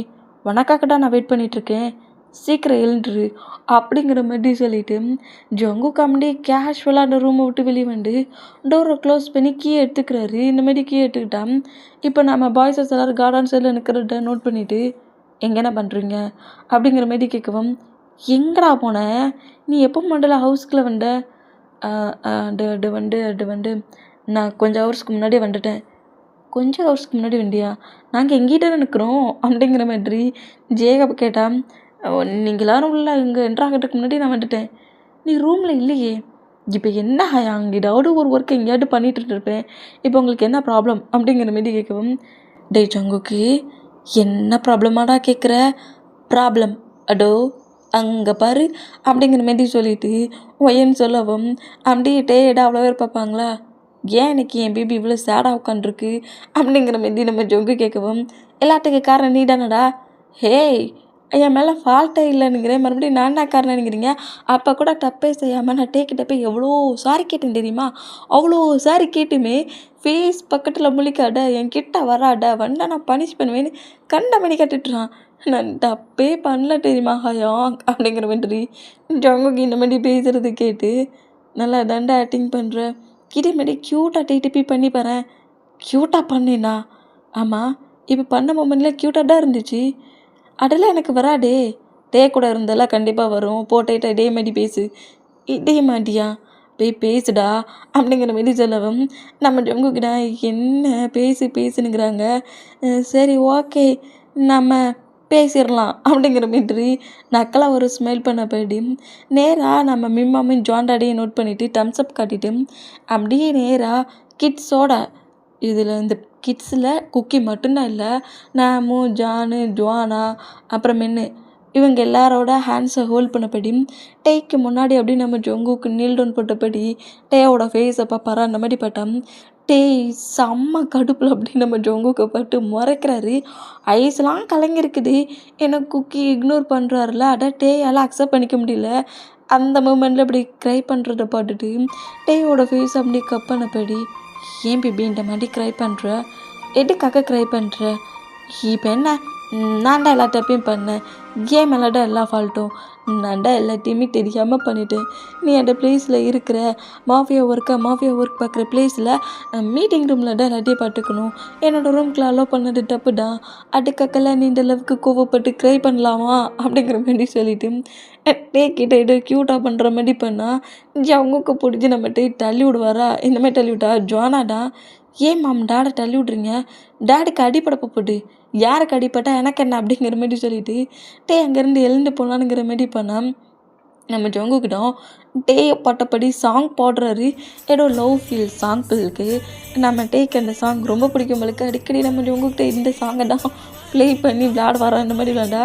Speaker 1: உனக்காக தான் நான் வெயிட் பண்ணிகிட்ருக்கேன், சீக்கிரம் எழுந்துரு அப்படிங்கிற மாதிரி சொல்லிவிட்டு ஜங்கு காமெடி கேஷுவலாக அந்த ரூமை விட்டு வெளியே வந்து டோரை க்ளோஸ் பண்ணி கீ எடுத்துக்கிறாரு. இந்த மாதிரி கீ எடுத்துக்கிட்டா இப்போ நம்ம பாய்ஸஸ் எல்லோரும் கார்டன் சைடில் நிற்கிறத நோட் பண்ணிவிட்டு எங்கே என்ன பண்ணுறீங்க அப்படிங்கிற மாரி கேட்கவும், எங்கடா போன? நீ எப்போ மண்டல ஹவுஸ்க்குள்ள வந்த? அது வந்து நான் கொஞ்சம் ஹவர்ஸ்க்கு முன்னாடியே வந்துட்டேன். கொஞ்சம் ஹவர்ஸ்க்கு முன்னாடி வந்தியா? நாங்கள் எங்கிட்ட நிற்கிறோம் அப்படிங்கிற மாதிரி ஜேகப் கேட்டான். நீங்கள் எல்லோரும் உள்ள இங்கே என்ட்ராகிறதுக்கு முன்னாடி நான் வந்துட்டேன். நீ ரூமில் இல்லையே. இப்போ என்ன அங்கிட்டாவது ஒரு ஒர்க் எங்கேயாவது பண்ணிட்டு இருப்பேன். இப்போ உங்களுக்கு என்ன ப்ராப்ளம் அப்படிங்கிற மாரி கேட்கவும், டேய் ஜங்குக்கு என்ன ப்ராப்ளமாடா கேட்குற? ப்ராப்ளம் அடோ அங்கே பாரு அப்படிங்கிற மாரி சொல்லிட்டு ஒயன்னு சொல்லவும், அப்படியே டேடா அவ்வளோ பேர் பார்ப்பாங்களா? ஏன் இன்னைக்கு என் பேபி இவ்வளோ சேடாக உட்காந்துருக்கு அப்படிங்கிற மாரி நம்ம ஜொங்கு கேட்கவும், எல்லாத்துக்கும் காரணம் நீ தானடா. ஹேய் என் மேலே ஃபால்ட்டே இல்லைன்னுங்கிறேன், மறுபடியும் நான் தான் காரணம்னுங்கிறீங்க. அப்போ கூட தப்பே செய்யாமல் நான் டேக்கிட்ட போய் எவ்வளோ சாரி கேட்டேன் தெரியுமா? அவ்வளோ சாரி கேட்டுமே ஃபேஸ் பக்கத்தில் முழிக்காட, என் கிட்ட வராட, வந்தா நான் பனிஷ் பண்ணுவேன்னு கண்ட மணி கட்டுட்டுறான். நான் தப்பே பண்ணல தெரியுமா ஹயாங் அப்படிங்கிற மாதிரி ஜங்குக்கு இந்த மாதிரி பேசுகிறது கேட்டு, நல்லா தண்டை ஆக்டிங் பண்ணுற, இதேமாரி க்யூட்டாக டிடிபி பண்ணி பாரேன். க்யூட்டாக பண்ணினா? ஆமாம், இப்போ பண்ண மொமெண்ட்டில் க்யூட்டாக தான் இருந்துச்சு. அதெல்லாம் எனக்கு வராடே. டே கூட இருந்தெல்லாம் கண்டிப்பாக வரும். போட்டேட்டா இதே மாதிரி பேசு. இதே மாதிரியா? போய் பேசுடா அப்படிங்கிற மாரி சொல்லவும், நம்ம ஜங்குக்கிட்ட என்ன பேசுனுங்கிறாங்க. சரி ஓகே நம்ம பேசிடலாம் அப்படிங்கிற மாதிரி நக்கலாக ஒரு ஸ்மைல் பண்ண போயிட்டு நேராக நம்ம மிம்மாமின் ஜாண்டாடியை நோட் பண்ணிவிட்டு தம்ஸ்அப் காட்டிட்டு அப்படியே நேராக கிட்ஸோட இதில் இந்த கிட்ஸில் குக்கி மட்டும்தான் இல்லை, நாமு ஜானு ஜுவானா அப்புறம் மென்னு இவங்க எல்லாரோட ஹேண்ட்ஸை ஹோல்ட் பண்ணபடி டேக்கு முன்னாடி அப்படி நம்ம ஜொங்குக்கு நீல் டவுன் போட்டபடி டேயோட ஃபேஸை பார்ப்பாரா அந்த மாதிரி பார்த்தோம். டேய் செம்ம கடுப்பில் அப்படி நம்ம ஜொங்குக்கு பட்டு முறைக்கிறாரு. ஐஸ்லாம் கலங்கிருக்குது. எனக்கு குக்கி இக்னோர் பண்ணுறாருல, அட டேயால் அக்செப்ட் பண்ணிக்க முடியல. அந்த மூமெண்ட்டில் அப்படி க்ரை பண்ணுறத பார்த்துட்டு டேயோட ஃபேஸ் அப்படி கப்பனபடி, ஏன் பேபி இந்த மாதிரி க்ரை பண்ணுற? எதுக்காக க்ரை பண்ணுற? இப்போ என்ன, நான் தான் எல்லா தப்பையும் பண்ணேன். கேம் விளாட எல்லா ஃபால்ட்டும் நான் தான் எல்லாத்தையுமே தெரியாமல் பண்ணிட்டேன். நீ அந்த ப்ளேஸில் இருக்கிற மாஃபியா ஒர்க் பார்க்குற ப்ளேஸில் மீட்டிங் ரூமில் தான் எல்லாத்தையும் பார்த்துக்கணும். என்னோடய ரூம்குள்ள அலோவ் பண்ணது தப்பு தான். அதுக்காகலாம் நீ இந்த அளவுக்கு கோவப்பட்டு க்ரை பண்ணலாமா அப்படிங்கிற மாதிரி சொல்லிவிட்டு டே கிட்ட ஏதோ க்யூட்டாக பண்ணுற மாதிரி பண்ணால் அவங்களுக்கு பிடிச்சி நம்மகிட்ட தள்ளி விடுவாரா? இந்த மாதிரி தள்ளி விட்டா ஜுவானாடா, ஏன் மாம் டேடை தள்ளி விட்றீங்க? டேடுக்கு அடிப்படை போட்டு யாருக்கு அடிப்பட்டா எனக்கு என்ன அப்படிங்கிற மாதிரி சொல்லிவிட்டு டே அங்கேருந்து எழுந்து போகலான்னுங்கிற மாதிரி பண்ணால் நம்ம ஜங்குக்கிட்டோம் டேயை பட்டப்படி சாங் பாடுறாரு. ஏதோ லவ் ஃபீல் சாங் பிள்ளைக்கு நம்ம டேக்கு அந்த சாங் ரொம்ப பிடிக்கும். உங்களுக்கு அடிக்கடி நம்ம ஜங்குக்கிட்ட இந்த சாங்கை தான் ப்ளே பண்ணி விளையாட வரோம். இந்த மாதிரி விளையாண்டா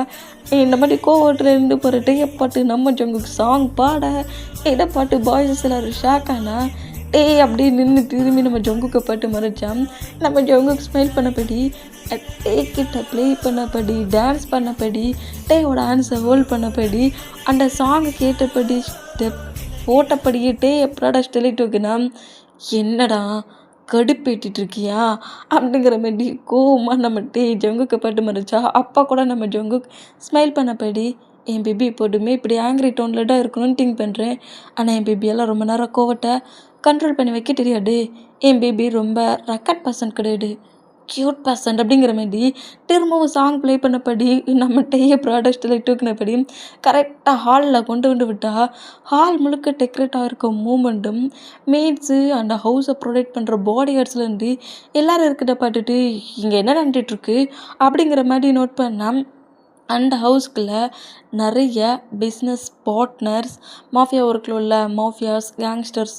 Speaker 1: இந்த மாதிரி கோவத்தில் இருந்து போகிற டேயை பாட்டு நம்ம ஜங்குக்கு சாங் பாட எதை பாட்டு பாய்ஸஸ் எல்லோரும் ஷாக் ஆனா அப்படி நின்று திரும்பி நம்ம ஜங்குக்கு பாட்டு மறைச்சான். நம்ம ஜங்குக்கு ஸ்மைல் பண்ணபடி கிட்ட ப்ளே பண்ணபடி டான்ஸ் பண்ணபடி டேயோட ஆன்ஸை ஹோல்ட் பண்ணபடி அந்த சாங்கை கேட்டபடி ஸ்டெப் போட்டபடியே எப்படாடா ஸ்டெலிட்டு வைக்கினா, என்னடா கடுப்பேட்டிட்டு இருக்கியா அப்படிங்கிற மாதிரி கோவமாக நம்ம ஜங்குக்கு பாட்டு மறைச்சா. அப்பா கூட நம்ம ஜங்குக்கு ஸ்மைல் பண்ணபடி, என் பேபி எப்போதுமே இப்படி ஆங்கிரி டோனில் தான் இருக்கணும்னு திங்க் பண்ணுறேன். ஆனால் என் பேபியெல்லாம் ரொம்ப நேரம் கோவத்தை கண்ட்ரோல் பண்ணி வைக்க தெரியாது. என் பேபி ரொம்ப ரெக்கார்ட் பர்சன் கிடையாது, க்யூட் பர்சன் அப்படிங்கிற மாதிரி திரும்பவும் சாங் ப்ளே பண்ணபடி நம்ம ப்ராடக்ட்டில் தூக்கினபடி கரெக்டாக ஹாலில் கொண்டு விட்டால் ஹால் முழுக்க டெக்கரேட் ஆகிருக்க மூமெண்ட்டும் மேட்ஸு அந்த ஹவுஸை ப்ரொடெக்ட் பண்ணுற பாடி கார்ட்ஸ்லேருந்து எல்லோரும் இருக்கிறத பார்த்துட்டு இங்கே என்ன நடந்துகிட்ருக்கு அப்படிங்கிற மாதிரி நோட் பண்ணால் அந்த ஹவுஸ்குள்ளே நிறைய பிஸ்னஸ் பார்ட்னர்ஸ், மாஃபியா ஒர்க்கில் உள்ள மாஃபியாஸ், கேங்ஸ்டர்ஸ்,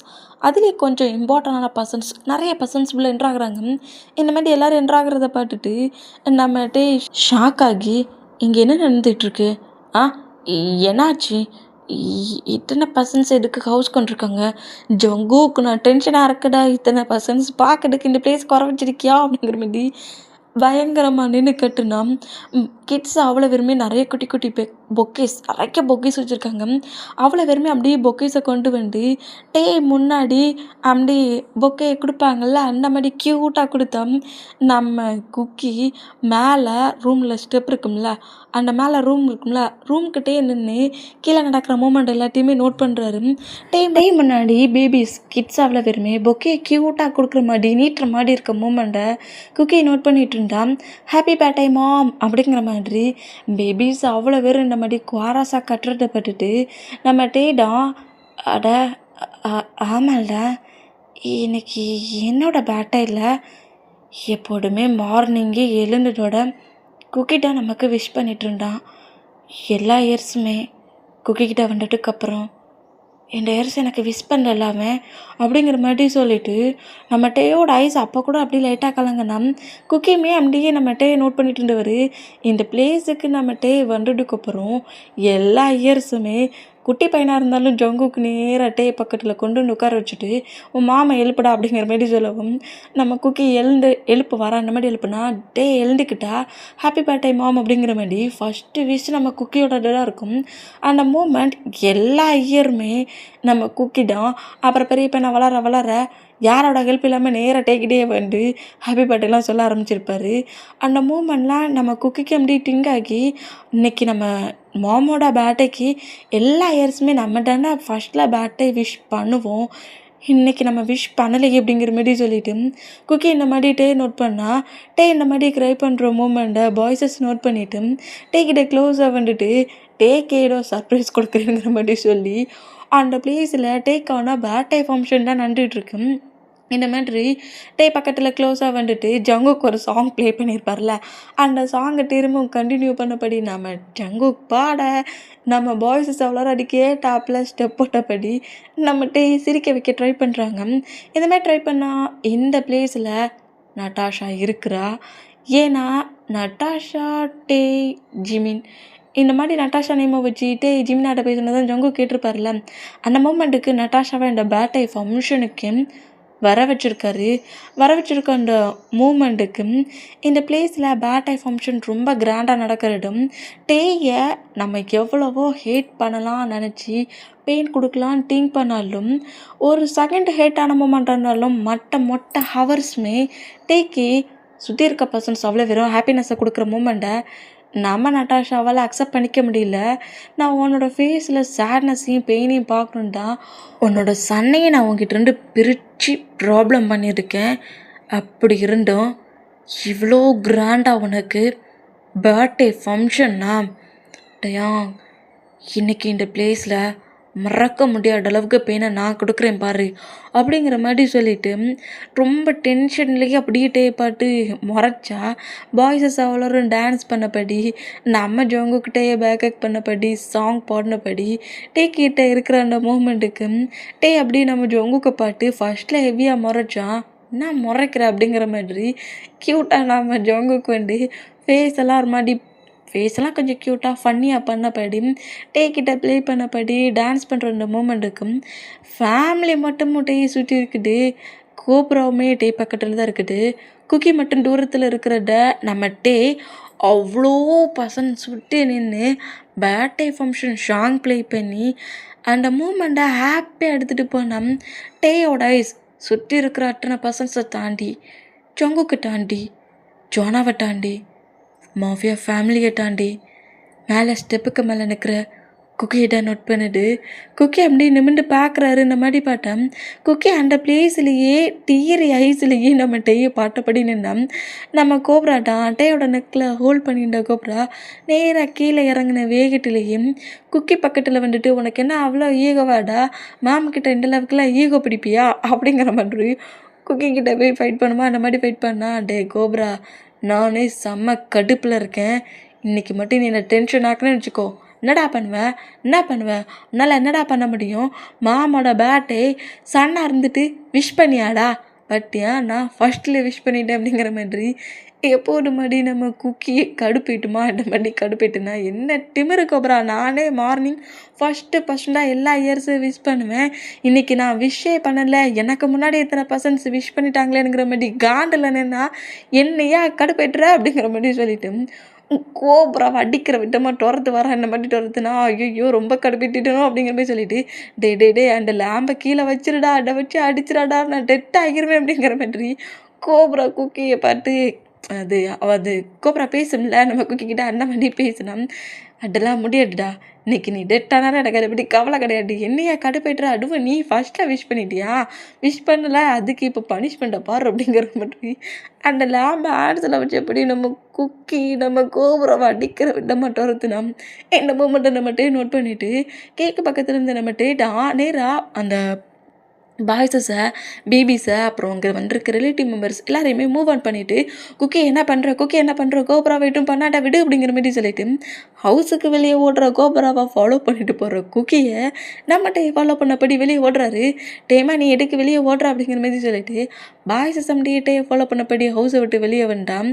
Speaker 1: அதுலேயே கொஞ்சம் இம்பார்ட்டண்டான பர்சன்ஸ், நிறைய பர்சன்ஸ் உள்ள என்ட்ராகிறாங்க. இந்த மாதிரி எல்லோரும் என்ட்ராகிறத பார்த்துட்டு நம்ம ஷாக் ஆகி, இங்கே என்ன நடந்துகிட்ருக்கு? என்னாச்சு? இத்தனை பர்சன்ஸ் எதுக்கு ஹவுஸ் கொண்டிருக்காங்க? ஜங்குக்கு நான் டென்ஷனாக இருக்குடா. இத்தனை பர்சன்ஸ் பார்க்கறதுக்கு இந்த பிளேஸ் குறை வச்சிருக்கியா அப்படிங்கிற மாதிரி பயங்கரமாக நின்று கட்டுனா கிட்ஸ் அவ்வளோ பேருமே நிறைய குட்டி குட்டி பொக்கேஸ், நிறைய பொக்கேஸ் வச்சுருக்காங்க. அவ்வளோ பேருமே அப்படியே பொக்கேஸை கொண்டு வந்து முன்னாடி அப்படி பொக்கே கொடுப்பாங்கள்ல, அந்த மாதிரி க்யூட்டாக கொடுத்தா நம்ம குக்கி மேலே ரூமில் ஸ்டெப் இருக்கும்ல, அந்த மேலே ரூம் இருக்கும்ல, ரூம்கிட்டே நின்று கீழே நடக்கிற மூமெண்ட் எல்லாத்தையுமே நோட் பண்ணுறாரு. முன்னாடி பேபிஸ் கிட்ஸ் அவ்வளோ பேருமே பொக்கே க்யூட்டாக கொடுக்குற மாதிரி நீட்டுற மாதிரி இருக்க மூமெண்ட்டை குக்கியை நோட் பண்ணிட்டு இருந்தா. இருந்தால் ஹாப்பி பர்த்டே மாம் அப்படிங்கிற மாதிரி பேபிஸ் அவ்வளோ பேர் இந்த மாதிரி குவாராஸாக கட்டுறதை பட்டுட்டு நம்ம டேடம் அட ஆமாம்டா இன்னைக்கு என்னோட பர்த்டே இல்லை எப்போதுமே மார்னிங்கே எழுந்ததோட குக்கிட்ட நமக்கு விஷ் பண்ணிட்டு இருந்தான். எல்லா இயர்ஸுமே குக்கிக்கிட்ட வந்ததுக்கப்புறம் இந்த இயர்ஸ் எனக்கு விஷ் பண்ணலாமே அப்படிங்கிற மாதிரி சொல்லிட்டு நம்ம டேயோட ஐஸ் அப்போ கூட அப்படி லைட்டாக கலங்கினா குக்கியுமே அப்படியே நம்ம டே நோட் பண்ணிட்டு இருந்தவர். இந்த பிளேஸுக்கு நம்ம டே வந்ததுக்கப்புறம் எல்லா இயர்ஸுமே குட்டி பையனாக இருந்தாலும் ஜங்குக்கு நேராக டே பக்கத்தில் கொண்டு வந்து உட்கார வச்சுட்டு உன் மாமா எழுப்புடா அப்படிங்கிற மாதிரி சொல்லவும் நம்ம குக்கி எழுப்பு வர அந்த மாதிரி எழுப்புனா டே எழுந்துக்கிட்டா ஹாப்பி பர்த்டே மாம் அப்படிங்கிற மாதிரி ஃபஸ்ட்டு விஷ் நம்ம குக்கியோட தான் இருக்கும். அந்த மூமெண்ட் எல்லா இயருமே நம்ம குக்கி தான். அப்புறம் பெரிய பையனை வளர யாரோட ஹெல்ப் இல்லாமல் நேராக டேக்கிட்டே வந்து ஹாப்பி பர்த்டேலாம் சொல்ல ஆரம்பிச்சிருப்பார். அந்த மூமெண்ட்லாம் நம்ம குக்கிக்கு அப்படி திங்க் ஆகி இன்றைக்கி நம்ம மாமோட பர்த்டேக்கு எல்லா இயர்ஸுமே நம்ம தானே ஃபஸ்ட்டில் பர்த்டே விஷ் பண்ணுவோம், இன்றைக்கி நம்ம விஷ் பண்ணலையே அப்படிங்கிற மாதிரி சொல்லிவிட்டு குக்கி இந்த மாதிரி டே நோட் பண்ணால் டே இந்த மாதிரி க்ரை பண்ணுற மூமெண்ட்டை பாய்ஸஸ் நோட் பண்ணிவிட்டு டே கிட்ட க்ளோஸாக வந்துட்டு டேக்கு ஏதோ சர்ப்ரைஸ் கொடுக்குறேங்கிற மாதிரி சொல்லி அந்த பிளேஸில் டேக்கான பர்த்டே ஃபங்க்ஷன் தான் நடந்துகிட்ருக்கு. இந்த மாதிரி டே பக்கத்தில் க்ளோஸாக வந்துட்டு ஜங்குக்கு ஒரு சாங் ப்ளே பண்ணியிருப்பார்ல, அந்த சாங்கை திரும்பவும் கண்டினியூ பண்ணபடி நம்ம ஜங்குக் பாட நம்ம பாய்ஸஸ் அவ்வளோ அடி கேட்டாப்பில் ஸ்டெப் போட்டபடி நம்ம டே சிரிக்க வைக்க ட்ரை பண்ணுறாங்க. இந்த மாதிரி ட்ரை பண்ணால் இந்த பிளேஸில் நட்டாஷா இருக்கிறா. ஏன்னா நட்டாஷா டே ஜிமின் இந்த மாதிரி நட்டாஷா நேமை வச்சு டே ஜிமினாட்ட போய் சொன்னதான் ஜங்கு கேட்டிருப்பார்ல. அந்த மூமெண்ட்டுக்கு நட்டாஷாவை இந்த பர்த்டே ஃபங்க்ஷனுக்கு வர வச்சிருக்க அந்த மூமெண்ட்டுக்கு இந்த பிளேஸில் பர்த்டே ஃபங்க்ஷன் ரொம்ப கிராண்டாக நடக்கிறதும் டேயை நம்ம எவ்வளவோ ஹேட் பண்ணலாம் நினச்சி பெயின் கொடுக்கலான்னு திங்க் பண்ணாலும் ஒரு செகண்ட் ஹேட்டான மூமெண்ட் இருந்தாலும் மொட்டை ஹவர்ஸுமே டேக்கு சுற்றி இருக்க பர்சன்ஸ் அவ்வளோ வெறும் ஹாப்பினஸை கொடுக்குற மூமெண்ட்டை நம்ம நட்டாஷாவால் அக்செப்ட் பண்ணிக்க முடியல. நான் உன்னோட ஃபேஸில் சேட்னஸையும் பெயினையும் பார்க்கணும் தான் உன்னோட சன்னையை நான் உங்ககிட்ட பிரித்து ப்ராப்ளம் பண்ணியிருக்கேன். அப்படி இருந்தும் இவ்வளோ கிராண்டாக உனக்கு பர்த்டே ஃபங்க்ஷன்னா டயாங் இன்றைக்கி இந்த பிளேஸில் மறக்க முடியாத அளவுக்கு பெயினை நான் கொடுக்குறேன் பாரு அப்படிங்கிற மாதிரி சொல்லிவிட்டு ரொம்ப டென்ஷன்லேயே அப்படியே டே பாட்டு முறைச்சா பாய்ஸஸ் அவ்வளோரும் டான்ஸ் பண்ணபடி நம்ம ஜோங்குக்கிட்டே பேக்கப் பண்ணபடி சாங் பாடினபடி டே கிட்ட இருக்கிற அந்த மூமெண்ட்டுக்கு டே அப்படியே நம்ம ஜோங்குக்கு பாட்டு ஃபஸ்ட்டில் ஹெவியாக முறைச்சான். நான் முறைக்கிறேன் அப்படிங்கிற மாதிரி க்யூட்டாக நம்ம ஜோங்குக்கு வந்து ஃபேஸெல்லாம் ஒரு மாதிரி ஃபேஸெல்லாம் கொஞ்சம் க்யூட்டாக ஃபன்னியாக பண்ணபடி டே கிட்ட ப்ளே பண்ணபடி டான்ஸ் பண்ணுற அந்த மூமெண்ட்டுக்கும் ஃபேமிலி மட்டும் டே சுற்றி இருக்குது. கோபுரவுமே டே பக்கத்தில் தான் இருக்குது. குக்கி மட்டும் தூரத்தில் இருக்கிறத நம்ம டே அவ்வளோ பசங்க சுற்றி நின்று பர்த்டே ஃபங்க்ஷன் சாங் ப்ளே பண்ணி அந்த மூமெண்ட்டை ஹாப்பியாக எடுத்துகிட்டு போனோம். டேயோட ஐஸ் சுற்றி இருக்கிற அத்தனை பர்சன்ஸை தாண்டி ஜங்குக்கு தாண்டி ஜோனாவை தாண்டி மாஃபியா ஃபேமிலியை தாண்டி மேலே ஸ்டெப்புக்கு மேலே நிற்கிற குக்கியிட்ட நோட் பண்ணுது. குக்கி அப்படி நிமிண்டு பார்க்குறாரு. இந்த மாதிரி பார்த்தேன் குக்கி அந்த பிளேஸ்லேயே டீரி ஐஸ்லேயே நம்ம டேயை பாட்டப்படி நின்னோம். நம்ம கோப்ராட்டா டேயோட நெக்கில் ஹோல்ட் பண்ணிட்ட கோப்ரா நேராக கீழே இறங்கின வேகத்திலேயே குக்கி பக்கத்தில் வந்துட்டு உனக்கு என்ன அவ்வளோ ஈகோவாடா, மாமக்கிட்ட இந்த அளவுக்குலாம் ஈகோ பிடிப்பியா அப்படிங்கிற மாதிரி குக்கிங்கிட்ட போய் ஃபைட் பண்ணுமா. அந்த மாதிரி ஃபைட் பண்ணா டே கோப்ரா நானே செம்ம கடுப்பில் இருக்கேன், இன்றைக்கி மட்டும் நீ என்னை டென்ஷன் ஆக்குனேன்னு வச்சுக்கோ, என்ன பண்ணுவேன் உன்னால் என்னடா பண்ண முடியும், மாமோட பர்த்டே சன்னாக இருந்துட்டு விஷ் பண்ணியாடா, பட்டியா நான் ஃபஸ்ட்டில் விஷ் பண்ணிட்டேன் அப்படிங்கிற மாதிரி எப்போது மாதிரி நம்ம குக்கியை கடுப்பிட்டுமா இந்த மாதிரி கடுப்பிட்டுனா என்ன திமிரு கோபுரா. நானே மார்னிங் ஃபஸ்ட்டாக எல்லா இயர்ஸும் விஷ் பண்ணுவேன், இன்றைக்கி நான் விஷே பண்ணலை, எனக்கு முன்னாடி இத்தனை பர்சன்ஸ் விஷ் பண்ணிட்டாங்களேங்கிற மாதிரி காண்டில்னா என்னையா கடுப்பேட்டுற அப்படிங்கிற மாதிரி சொல்லிட்டு கோபுராவை அடிக்கிற விட்டமாக துரத்து வர இந்த மாதிரி துரத்துனா ஐயோ ரொம்ப கடுப்பிட்டுட்டணும் அப்படிங்கிற மாதிரி சொல்லிட்டு டே அந்த லேம்பை கீழே வச்சிருடா, அதை வச்சு அடிச்சிடாடா நான் டெட் ஆகிருவேன் அப்படிங்கிற மாதிரி கோபுரா குக்கியை பார்த்து அது கோப்ரா பேசும்ல, நம்ம குக்கி கிட்ட அந்த மாதிரி பேசினான். அதெல்லாம் முடியாதுடா, இன்னைக்கு நீ டெட் ஆனாலும் எனக்கு அதை பற்றி கவலை கிடையாது. என்னையா கடுப்பேற்றுற, அதுவும் நீ ஃபர்ஸ்ட்டில் விஷ் பண்ணிட்டியா, விஷ் பண்ணல அதுக்கு இப்போ பனிஷ்மெண்ட்டை பாரு அப்படிங்கிற மாதிரி அந்த லேம்பை ஆன்ஸில் வச்சு எப்படி நம்ம குக்கி நம்ம கோபுராவை அடிக்கிற விட மாட்டோம் ஒருத்தினா. இந்த மூமெண்ட்டை நம்மகிட்டே நோட் பண்ணிவிட்டு கேக்கு பக்கத்தில் இருந்து நம்மகிட்டே நேராக அந்த பாய்ஸஸை, பேபிஸை, அப்புறம் அங்கே வந்திருக்க ரிலேட்டிவ் மெம்பர்ஸ் எல்லாரையுமே மூவ் ஆன் பண்ணிவிட்டு, குக்கி என்ன பண்ணுற கோபுரா வெயிட்டும் பண்ணாட்டா விடு அப்படிங்கிற மாதிரி சொல்லிட்டு ஹவுஸுக்கு வெளியே ஓடுற கோபுராவை ஃபாலோ பண்ணிட்டு போகிற குக்கியை நம்மகிட்ட ஃபாலோ பண்ணபடி வெளியே ஓடுறாரு. டேமா நீ எதுக்கு வெளியே ஓடுற அப்படிங்கிற மாதிரி சொல்லிட்டு பாய்ஸஸ் நம்மகிட்டே ஃபாலோ பண்ணபடி ஹவுஸை விட்டு வெளியே வந்துட்டான்.